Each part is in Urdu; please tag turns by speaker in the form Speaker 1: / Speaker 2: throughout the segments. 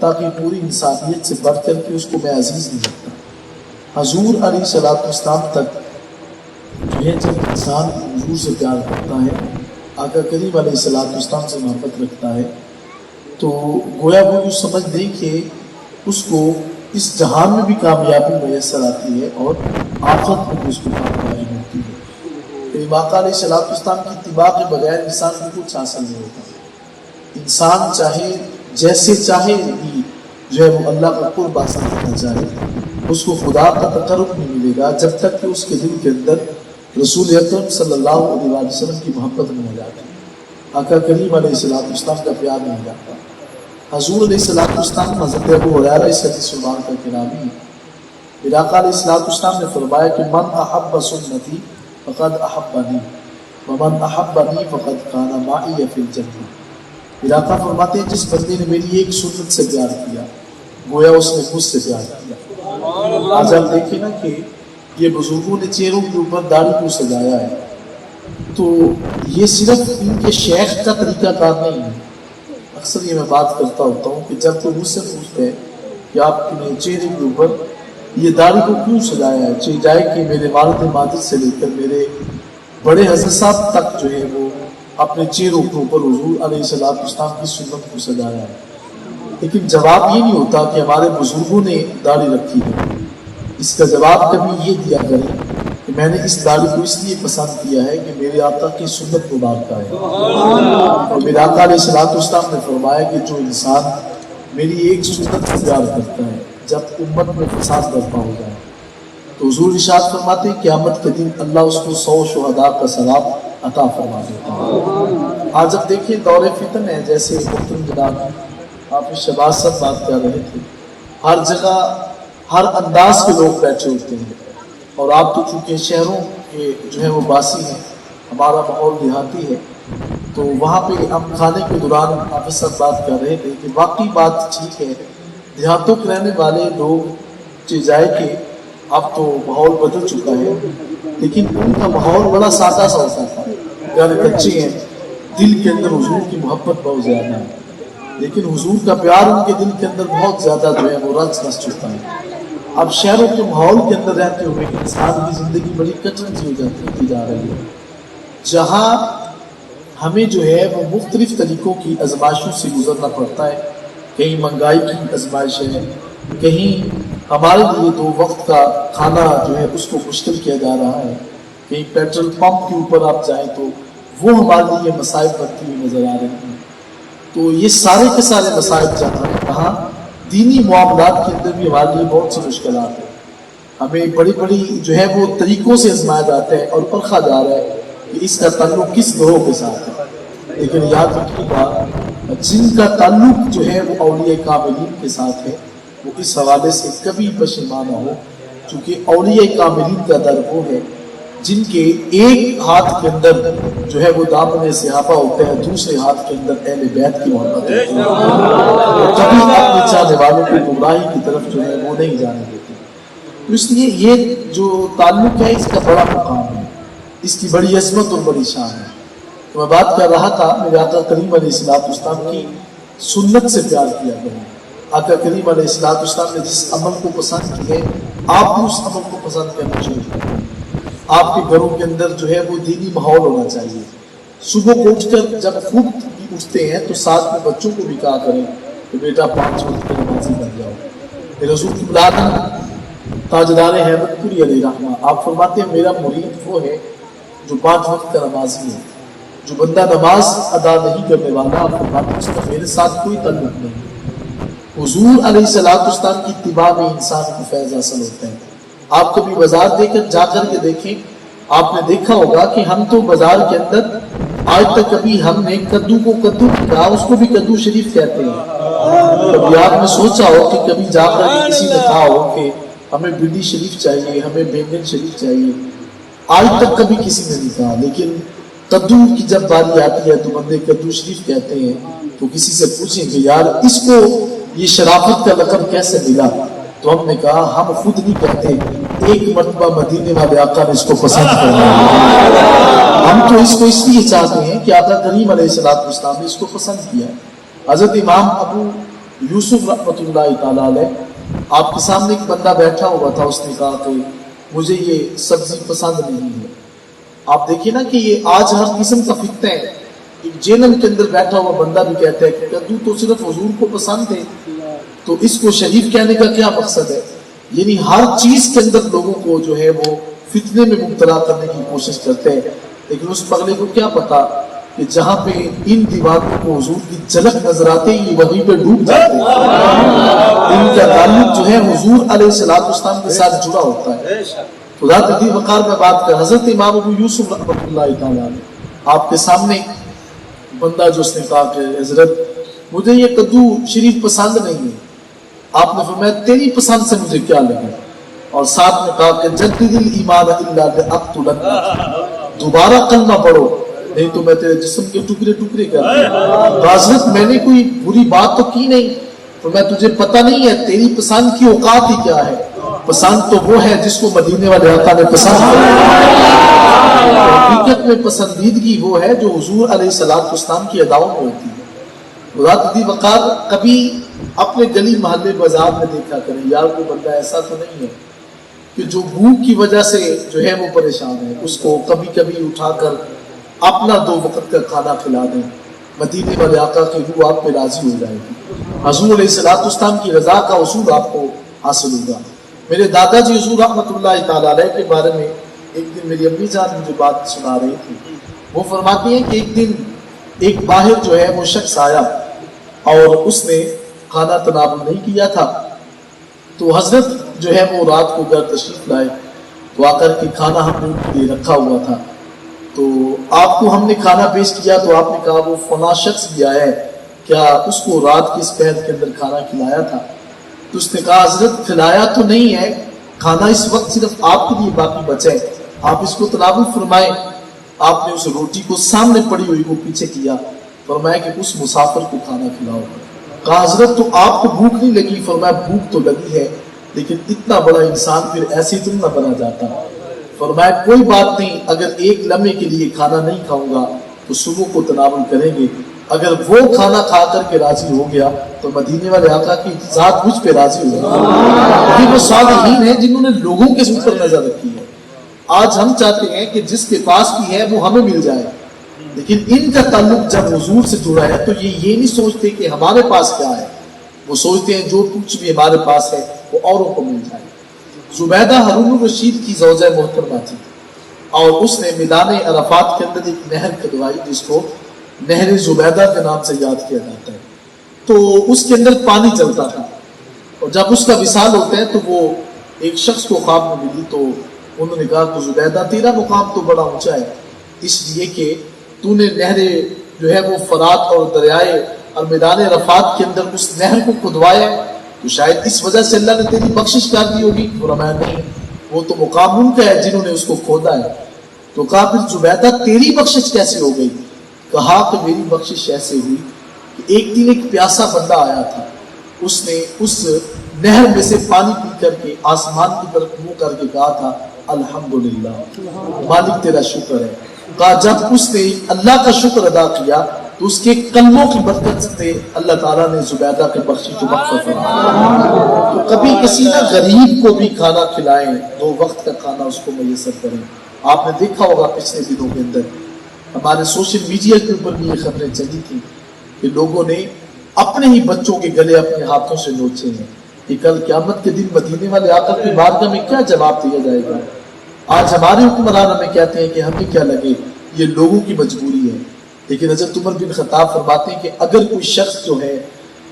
Speaker 1: حتیٰ کہ پوری انسانیت سے بڑھ کر کے اس کو میں عزیز نہیں رکھتا۔ حضور علیہ الصلوۃ والسلام تک جو ہے جب انسان حضور سے پیار کرتا ہے، آقا کریم علیہ الصلوۃ والسلام سے محبت رکھتا ہے، تو گویا وہ یوں سمجھ دیں کہ اس کو اس جہان میں بھی کامیابی میسر آتی ہے اور آخرت میں بھی اس کو کامیابی ہوتی ہے۔ آقا علیہ الصلوۃ والسلام کی اتباع کے بغیر انسان کو کچھ حاصل نہیں ہوتا۔ انسان چاہے جیسے چاہے بھی جو ہے وہ اللہ کا قرب حاصل کرنا چاہے، اس کو خدا کا تقرب نہیں ملے گا جب تک کہ اس کے دل کے اندر رسول اکرم صلی اللہ علیہ وسلم کی محبت نہیں جاتی، آقا کریم علیہ الصلوۃ والسلام کا پیار نہیں جاتا۔ حضور علیہ الصلوۃ والسلام حضرت ابو ہریرہ اس حدیث مبارکہ کے راوی، پھر آقا علیہ الصلوۃ والسلام نے فرمایا کہ من احب سنتی فقد احبنی ومن احبنی فقد کان معی فی الجنہ۔ پھر آقا فرماتے ہیں جس بندے نے میری ایک سنت سے پیار کیا گویا اس نے مجھ سے پیار کیا۔ آج آپ دیکھیں نا کہ یہ بزرگوں نے چہروں کے اوپر داڑھی کو سجایا ہے، تو یہ صرف ان کے شیخ کا طریقہ کار نہیں ہے۔ اکثر یہ میں بات کرتا ہوتا ہوں کہ جب کوئی مجھ سے پوچھتے ہیں کہ آپ نے چہرے کے اوپر یہ داڑھی کو کیوں سجایا ہے، چاہے جائے کہ میرے والد ماجد سے لے کر میرے بڑے حضرت صاحب تک جو ہے وہ اپنے چہروں کے اوپر حضور علیہ الصلوۃ والسلام کی سنت کو سجایا ہے، لیکن جواب یہ نہیں ہوتا کہ ہمارے بزرگوں نے داڑھی رکھی ہے۔ اس کا جواب کبھی یہ دیا کریں کہ میں نے اس داڑھی کو اس لیے پسند کیا ہے کہ میرے آقا کی سنت مبارکہ ہے، اور میرے آقا علیہ الصلوۃ والسلام نے فرمایا کہ جو انسان میری ایک سنت سے پیار کرتا ہے جب امت میں فساد برپا ہو جائے تو حضور ارشاد فرماتے ہیں قیامت کے دن اللہ اس کو 100 شہداء کا ثواب عطا فرما دیتا ہے۔ آج اب دیکھیں دور فتن ہے، جیسے محترم جناب حافظ شہباز صاحب بات کر رہے تھے، ہر جگہ ہر انداز کے لوگ بیٹھے ہوتے ہیں، اور آپ تو چونکہ شہروں کے جو ہے وہ باسی ہیں، ہمارا ماحول دیہاتی ہے، تو وہاں پہ ہم کھانے کے دوران حافظ صاحب بات کر رہے تھے کہ واقعی بات ٹھیک ہے، دیہاتوں کے رہنے والے لوگ جائے کہ اب تو ماحول بدل چکا ہے، لیکن ان کا ماحول بڑا سادہ سا ہوتا تھا، گھر کچے ہیں، دل کے اندر حضور کی محبت بہت زیادہ ہے، لیکن حضور کا پیار ان کے دل کے اندر بہت زیادہ جو ہے وہ رس چکا ہے۔ اب شہروں کے ماحول کے اندر رہتے ہوئے انسان کی زندگی بڑی کٹھن سی ہو جا رہی ہے، جہاں ہمیں جو ہے وہ مختلف طریقوں کی آزمائشوں سے گزرنا پڑتا ہے۔ کہیں مہنگائی کی آزمائش ہے، کہیں ہمارے لیے 2 وقت کا کھانا جو ہے اس کو مشکل کیا جا رہا ہے، کہیں پیٹرول پمپ کے اوپر آپ جائیں تو وہ ہمارے لیے مسائل بنتی ہوئی نظر آ رہے ہیں۔ تو یہ سارے کے سارے مسائل جہاں ہیں، وہاں دینی معاملات کے اندر بھی ہمارے لیے بہت سی مشکلات ہیں، ہمیں بڑی بڑی جو ہے وہ طریقوں سے آزمایا جاتا ہے اور پرکھا جا رہا ہے کہ اس کا تعلق کس گروہ کے ساتھ ہے۔ لیکن یاد رکھیے بات، جن کا تعلق جو ہے وہ اولیاء کاملین کے ساتھ ہے وہ اس حوالے سے کبھی پشیمان نہ ہو، چونکہ اولیاء کاملین کا در وہ ہے جن کے ایک ہاتھ کے اندر جو ہے وہ دامن صحابہ ہوتے ہیں، دوسرے ہاتھ کے اندر اہل بیت کی محبت ہوتی ہے، اور کبھی اپنے چاہنے والوں کو گمراہی کی طرف جو ہے وہ نہیں جانے دیتے۔ تو اس لیے یہ جو تعلق ہے اس کا بڑا مقام ہے، اس کی بڑی عظمت اور بڑی شان ہے۔ تو میں بات کر رہا تھا میرے آقا کریم علیہ الصلوۃ والسلام کی سنت سے پیار کیا کریں۔ آقا کریم علیہ الصلوۃ والسلام نے جس عمل کو پسند کیا ہے آپ بھی اس عمل کو پسند کرنا چاہیے۔ آپ کے گھروں کے اندر جو ہے وہ دینی ماحول ہونا چاہیے۔ صبح کو اٹھ کر جب خود بھی اٹھتے ہیں تو ساتھ میں بچوں کو بھی کہا کریں کہ بیٹا 5 وقت کے نمازی بن جاؤ۔ پھر حضور کی ولادت تاجدار ہیبت پوری علیہ رحمہ آپ فرماتے ہیں میرا مرید وہ ہے جو 5 وقت کا نمازی ہے، جو بندہ نماز ادا نہیں کرنے والا آپ فرماتے ہیں اس کا میرے ساتھ کوئی تعلق نہیں۔ حضور علیہ الصلوۃ والسلام کی اتباع میں انسان کو فیض حاصل ہوتا ہے۔ آپ کبھی بازار جا کر کے دیکھیں، آپ نے دیکھا ہوگا کہ ہم تو بازار کے اندر آج تک کبھی ہم نے کدو کو کدو کہا، اس کو بھی کدو شریف کہتے ہیں۔ کبھی آپ نے سوچا ہو کہ کبھی جا کر کسی نے کہا ہو کہ ہمیں بھنڈی شریف چاہیے، ہمیں بینگن شریف چاہیے، آج تک کبھی کسی نے نہیں کہا۔ لیکن کدو کی جب باری آتی ہے تو بندے کدو شریف کہتے ہیں، تو کسی سے پوچھیں کہ یار اس کو یہ شرافت کا لقب کیسے ملا؟ تو ہم نے کہا ہم خود نہیں کہتے، ایک مرتبہ مدینے والے آقا نے اس کو پسند کرنا، ہم تو اس کو اس لیے چاہتے ہیں کہ آقا کریم علیہ الصلوۃ والسلام نے اس کو پسند کیا۔ حضرت امام ابو یوسف رحمۃ اللہ تعالیٰ علیہ، آپ کے سامنے ایک بندہ بیٹھا ہوا تھا، اس نے کہا کہ مجھے یہ سبزی پسند نہیں ہے۔ آپ دیکھیے نا کہ یہ آج ہر قسم کا فتنہ ہے۔ ایک جیلن کے اندر بیٹھا ہوا بندہ بھی کہتا ہے کہ کدو تو صرف حضور کو پسند ہے، تو اس کو شریف کہنے کا کیا مقصد ہے؟ یعنی ہر چیز کے اندر لوگوں کو جو ہے وہ فتنے میں مبتلا کرنے کی کوشش کرتے ہیں، لیکن اس پگلے کو کیا پتا کہ جہاں پہ ان دیواروں کو حضور کی جھلک نظر آتے ہی وہیں پہ ڈوب جاتے ہیں۔ ان کا تعلق جو ہے حضور علیہ السلام کے ساتھ جڑا ہوتا ہے۔ خدا تقدی وقار میں بات کر، حضرت امام ابو یوسف رحمۃ اللہ تعالیٰ آپ کے سامنے بندہ جو اس نے کہا کہ حضرت مجھے یہ کدو شریف پسند نہیں ہے۔ آپ نے فرمایا تیری پسند سے مجھے کیا لگے، اور ساتھ میں کہا کہ جدد الایمان الا لاقتلنک، دوبارہ کلمہ پڑھو نہیں تو میں تیرے جسم کے ٹکڑے ٹکڑے کر دوں۔ حضرت میں نے کوئی بری بات تو کی نہیں، فرمایا تجھے پتہ نہیں ہے تیری پسند کی اوقات ہی کیا ہے؟ پسند تو وہ ہے جس کو مدینے والے آقا نے پسند کیا۔ حقیقت میں پسندیدگی وہ ہے جو حضور علیہ السلام کی اداؤں میں ہوتی ہے۔ خدا تقدی وقار کبھی اپنے گلی محلے بازار میں دیکھا کریں، یار کوئی بندہ ایسا تو نہیں ہے کہ جو بھوک کی وجہ سے جو ہے وہ پریشان ہے، اس کو کبھی کبھی اٹھا کر اپنا 2 وقت کا کھانا کھلا دیں، مدینے والے آقا کی روح آپ پہ راضی ہو جائے گی، حضور علیہ السلام کی رضا کا اصول آپ کو حاصل ہوگا۔ میرے دادا جی حضور رحمۃ اللہ تعالیٰ علیہ کے بارے میں ایک دن میری امی جان مجھے بات سنا رہی تھی، وہ فرماتی ہیں کہ ایک دن ایک باہر جو ہے وہ شخص آیا اور اس نے کھانا تناول نہیں کیا تھا، تو حضرت جو ہے وہ رات کو گھر تشریف لائے، تو آ کر کے کھانا ہم نے ان کے لیے رکھا ہوا تھا، تو آپ کو ہم نے کھانا پیش کیا تو آپ نے کہا وہ فلاں شخص بھی آیا ہے، کیا اس کو رات کی اس پہر کے اندر کھانا کھلایا تھا؟ تو اس نے کہا حضرت کھلایا تو نہیں ہے، کھانا اس وقت صرف آپ کے لیے باقی بچا ہے، آپ اس کو تناول فرمائیں۔ آپ نے اس روٹی کو سامنے پڑی ہوئی کو پیچھے کیا، فرمایا کہ اس مسافر کو کھانا کھلاؤ۔ کہا حضرت تو آپ کو بھوک نہیں لگی؟ فرمایا بھوک تو لگی ہے، لیکن اتنا بڑا انسان پھر ایسے تو نہ بنا جاتا۔ فرمایا کوئی بات نہیں، اگر ایک لمحے کے لیے کھانا نہیں کھاؤں گا تو صبح کو تناول کریں گے، اگر وہ کھانا کھا کر کے راضی ہو گیا تو مدینے والے آقا کی ذات مجھ پہ راضی ہو گئی۔ یہ وہ صالحین ہیں جنہوں نے لوگوں کے اوپر نظر رکھی ہے۔ آج ہم چاہتے ہیں کہ جس کے پاس بھی ہے وہ ہمیں مل جائے، لیکن ان کا تعلق جب حضور سے جڑا ہے تو یہ نہیں سوچتے کہ ہمارے پاس کیا ہے، وہ سوچتے ہیں جو کچھ بھی ہمارے پاس ہے وہ اوروں کو مل جائے۔ زبیدہ ہارون الرشید کی زوجہ محترمہ تھی، اور اس نے میدان عرفات کے اندر ایک نہر کھدوائی جس کو نہر زبیدہ کے نام سے یاد کیا جاتا ہے، تو اس کے اندر پانی چلتا تھا، اور جب اس کا وصال ہوتا ہے تو وہ ایک شخص کو خواب میں ملی، تو انہوں نے کہا کہ زبیدہ تیرا مقام تو بڑا اونچا ہے، اس لیے کہ تو نے نہر جو ہے وہ فرات اور دریائے اور میدان عرفات کے اندر اس نہر کو کھدوایا، تو شاید اس وجہ سے اللہ نے تیری بخشش کر دی ہوگی۔ فرمایا نہیں، وہ تو مقام ان کا ہے جنہوں نے اس کو کھودا ہے۔ تو کہا پھر زبیدہ تیری بخشش کیسے ہو گئی؟ کہا کہ میری بخشش ایسے ہوئی کہ ایک دن ایک پیاسا بندہ آیا تھا، اس نے اس نہر میں سے پانی پی کر کے آسمان کی طرف منہ کر کے کہا تھا الحمدللہ، مالک تیرا شکر ہے۔ کہا جب اس نے اللہ کا شکر ادا کیا تو اس کے کلموں کی برکت سے اللہ تعالیٰ نے زبیدہ کے بخشش و مغفرت فرمایا۔ تو کبھی کسی نہ غریب کو بھی کھانا کھلائیں، 2 وقت کا کھانا اس کو میسر کریں۔ آپ نے دیکھا ہوگا پچھلے دنوں کے اندر ہمارے سوشل میڈیا کے اوپر بھی یہ خبریں چلی تھی کہ لوگوں نے اپنے ہی بچوں کے گلے اپنے ہاتھوں سے نوچے ہیں کہ کل قیامت کے دن مدینے والے آقا کی بارگاہ میں کیا جواب دیا جائے گا۔ آج ہمارے حکمران ہمیں کہتے ہیں کہ ہمیں کیا لگے، یہ لوگوں کی مجبوری ہے، لیکن حضرت عمر بن خطاب فرماتے ہیں کہ اگر کوئی شخص جو ہے،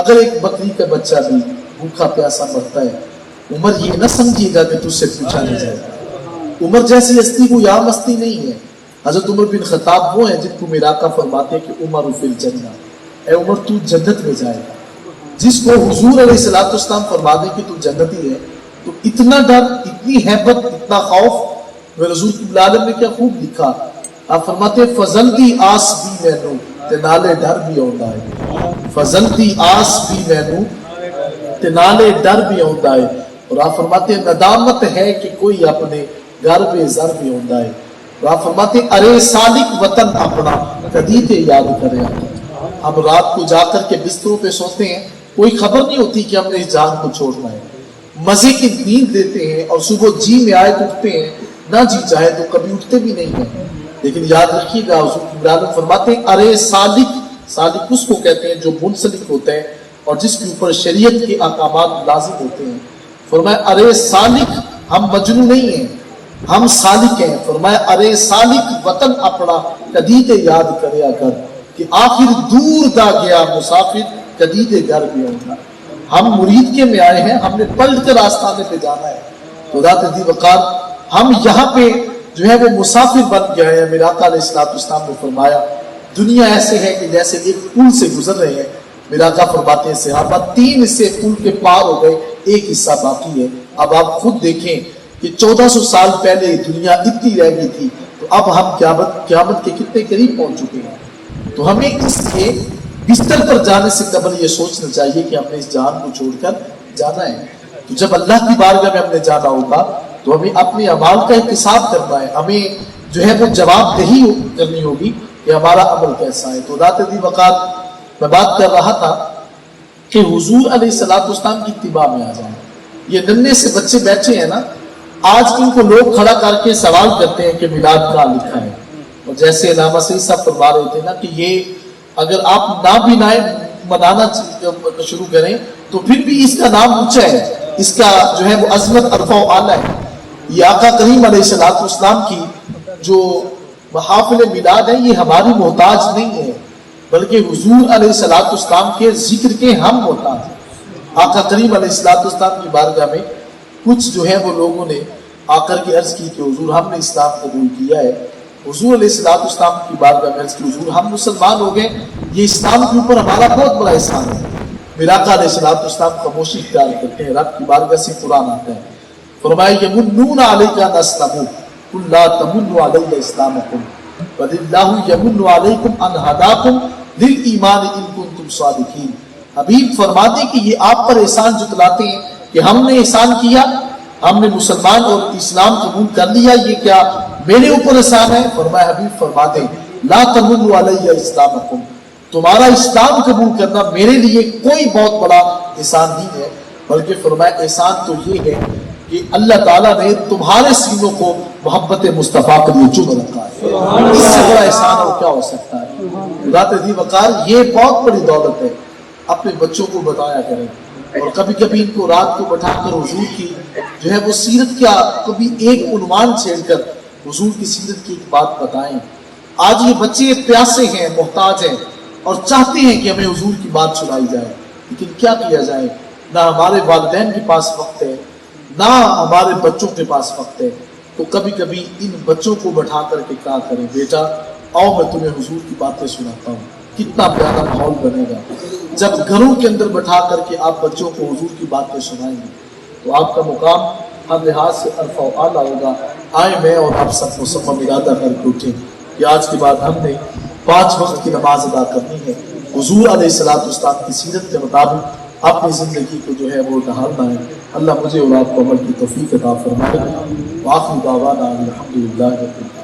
Speaker 1: اگر ایک بکری کا بچہ بھی بھوکا پیاسا مرتا ہے، عمر یہ نہ سمجھیے گا کہ تجھ سے پوچھا نہیں جائے گا۔ عمر جیسی ہستی کو یہاں مستی نہیں ہے۔ حضرت عمر بن خطاب وہ ہیں جن کو میرا آقا فرماتے ہیں کہ عمر فی الجنہ، اے عمر تو جنت میں جائے گا۔ جس کو حضور علیہ السلام فرما دیں کہ تو جنتی ہے، تو اتنا ڈر، اتنی ہیبت، اتنا خوف، میرے حضور کی عالم نے کیا خوب لکھا۔ آپ فرماتے ہیں فضل دی آس بھی مینو تے نالے ڈر بھی آندا ہے، فضل دی آس بھی مینو تے نالے ڈر بھی آندا ہے، اور آپ فرماتے ہیں ندامت ہے کہ کوئی اپنے گھر بے زر بھی آندا ہے، اور آپ فرماتے ہیں ارے سالک وطن اپنا کدی تے یاد کرے۔ ہم رات کو جا کر کے بستروں پہ سوتے ہیں کوئی خبر نہیں ہوتی کہ ہم نے اس جان کو چھوڑنا ہے. مزے کی نیند لیتے ہیں اور صبح جی میں آئے تو اٹھتے ہیں, نہ جی چاہے تو کبھی اٹھتے بھی نہیں ہیں. لیکن یاد رکھیے گا حضور کی بلاد فرماتے ہیں ارے سالک, سالک اس کو کہتے ہیں جو منسلک ہوتا ہے اور جس کے اوپر شریعت کے احکامات لازم ہوتے ہیں. فرمایا ارے سالک ہم مجنون نہیں ہیں, ہم سالک ہیں. فرمایا ارے سالک وطن اپنا کدید یاد کریا کر کہ آخر دور دا گیا مسافر کدید گھر بھی ہوگا. ہم مرید کے میں آئے ہیں, ہم نے پلٹ کر آستانے پہ جانا ہے. خدا تدی وقار ہم یہاں پہ جو ہے وہ مسافر بن گئے ہیں. میرے آقا علیہ السلام نے فرمایا دنیا ایسے ہے کہ جیسے ایک پل سے گزر رہے ہیں. میرا آقا فرماتے ہیں صحابہ 3 حصے پل کے پار ہو گئے, ایک حصہ باقی ہے. اب آپ خود دیکھیں کہ 1400 سال پہلے دنیا اتنی رہ گئی تھی, تو اب ہم قیامت کے کتنے قریب پہنچ چکے ہیں. تو ہمیں اس کے بستر پر جانے سے قبل یہ سوچنا چاہیے کہ ہم نے اس جہان کو چھوڑ کر جانا ہے. تو جب اللہ کی بارگاہ میں ہم نے جانا ہوگا تو ہمیں اپنے اعمال کا احتساب کرنا ہے, ہمیں جو ہے وہ جواب دہی کرنی ہوگی کہ ہمارا عمل کیسا ہے. تو ذات دی وقات میں بات کر رہا تھا کہ حضور علیہ السلام کی اتباع میں آ جائیں. یہ ننھے سے بچے بیٹھے ہیں نا, آج ان کو لوگ کھڑا کر کے سوال کرتے ہیں کہ میلاد کہاں لکھا ہے. اور جیسے علامہ سعید صاحب فرما رہے تھے نا کہ یہ اگر آپ نہ بھی منانا شروع کریں تو پھر بھی اس کا نام اونچا ہے, اس کا جو ہے وہ عظمت عرفہ و اعلیٰ ہے. یہ آقا کریم علیہ السلام کی جو محافل میلاد ہے یہ ہماری محتاج نہیں ہے, بلکہ حضور علیہ السلام کے ذکر کے ہم محتاج ہیں. آقا کریم علیہ السلام کی بارگاہ میں کچھ جو ہے وہ لوگوں نے آ کر کے عرض کی کہ حضور ہم نے اسلام قبول کیا ہے. حضور علیہ السلام کی بارگاہ میں عرض کی حضور ہم مسلمان ہو گئے, یہ اسلام کے اوپر ہمارا بہت بڑا احسان ہے. میرا آقا علیہ السلام خاموشی اختیار کرتے ہیں. رب کی بارگاہ سے قرآن آتا ہے, فرمایا یمنون علیک ان اسلموا قل لا تمنوا علی اسلامکم بل اللہ یمن علیکم ان ہداکم للایمان ان کنتم صادقین. حبیب فرماتے کہ یہ آپ پر احسان جتلاتے ہیں کہ ہم نے احسان کیا, ہم نے مسلمان اور اسلام قبول کر لیا, یہ کیا میرے اوپر احسان ہے؟ فرمایا حبیب فرماتے لا تمنوا علی اسلامکم, تمہارا اسلام قبول کرنا میرے لیے کوئی بہت بڑا احسان نہیں ہے, بلکہ فرمایا احسان تو یہ ہے کہ اللہ تعالیٰ نے تمہارے سینوں کو محبت مصطفیٰ کے لیے چن رکھا ہے. اس سے بڑا احسان اور کیا ہو سکتا ہے. خدا تدی وقار یہ بہت بڑی دولت ہے. اپنے بچوں کو بتایا کریں اور کبھی کبھی ان کو رات کو بٹھا کر حضور کی جو ہے وہ سیرت کا کبھی ایک عنوان چھیڑ کر حضور کی سیرت کی ایک بات بتائیں. آج یہ بچے پیاسے ہیں, محتاج ہیں اور چاہتے ہیں کہ ہمیں حضور کی بات سنائی جائے, لیکن کیا کیا جائے, نہ ہمارے والدین کے پاس وقت ہے نہ ہمارے بچوں کے پاس وقت ہے. تو کبھی کبھی ان بچوں کو بٹھا کر کے کیا کریں, بیٹا آؤ میں تمہیں حضور کی باتیں سناتا ہوں. کتنا پیارا ماحول بنے گا جب گھروں کے اندر بٹھا کر کے آپ بچوں کو حضور کی باتیں سنائیں گے, تو آپ کا مقام ہر لحاظ سے عرفہ و اعلیٰ ہوگا. آئے میں اور آپ سب کو صفا ارادہ کر کے اٹھیں کہ آج کے بعد ہم نے 5 وقت کی نماز ادا کرنی ہے. حضور علیہ السلام کی سیرت کے مطابق اپنی زندگی کو جو ہے وہ ڈھالنا ہے. اللہ مجھے اور آپ کو عمل کی توفیق عطا فرمائے. وآخر دعوانا الحمدللہ رب العالمین.